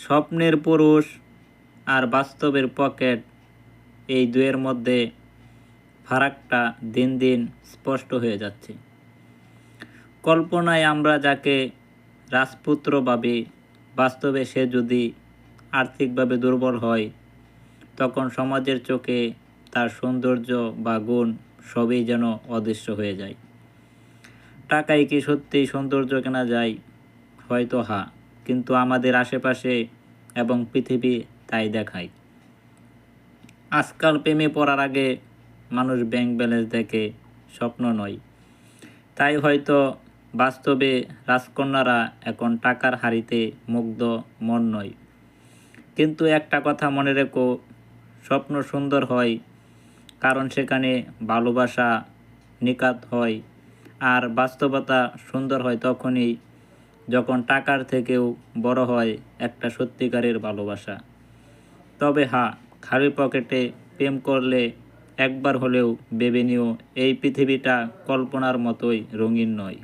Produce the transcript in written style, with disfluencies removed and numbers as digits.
স্বপ্নের পুরুষ আর বাস্তবের পকেট, এই দুয়ের মধ্যে ফারাকটা দিন দিন স্পষ্ট হয়ে যাচ্ছে। কল্পনায় আমরা যাকে রাজপুত্র ভাবি, বাস্তবে সে যদি আর্থিকভাবে দুর্বল হয়, তখন সমাজের চোখে তার সৌন্দর্য বা গুণ সবই যেন অদৃশ্য হয়ে যায়। টাকায় কি সত্যিই সৌন্দর্য কেনা যায়? হয়তো হ্যাঁ, কিন্তু আমাদের আশেপাশে এবং পৃথিবী তাই দেখায়। আজকাল প্রেমে পড়ার আগে মানুষ ব্যাংক ব্যালেন্স দেখে, স্বপ্ন নয়। তাই হয়তো বাস্তবে রাজকন্যারা এখন টাকার হাড়িতে মুগ্ধ, মন নয়। কিন্তু একটা কথা মনে রেখো, স্বপ্ন সুন্দর হয় কারণ সেখানে ভালোবাসা নিখাত হয়, আর বাস্তবতা সুন্দর হয় তখনই যখন টাকার থেকেও বড় হয় একটা সত্যিকারের ভালোবাসা। তবে হ্যাঁ, খালি পকেটে প্রেম করলে একবার হলেও ভেবে নিও, এই পৃথিবীটা কল্পনার মতোই রঙিন নয়।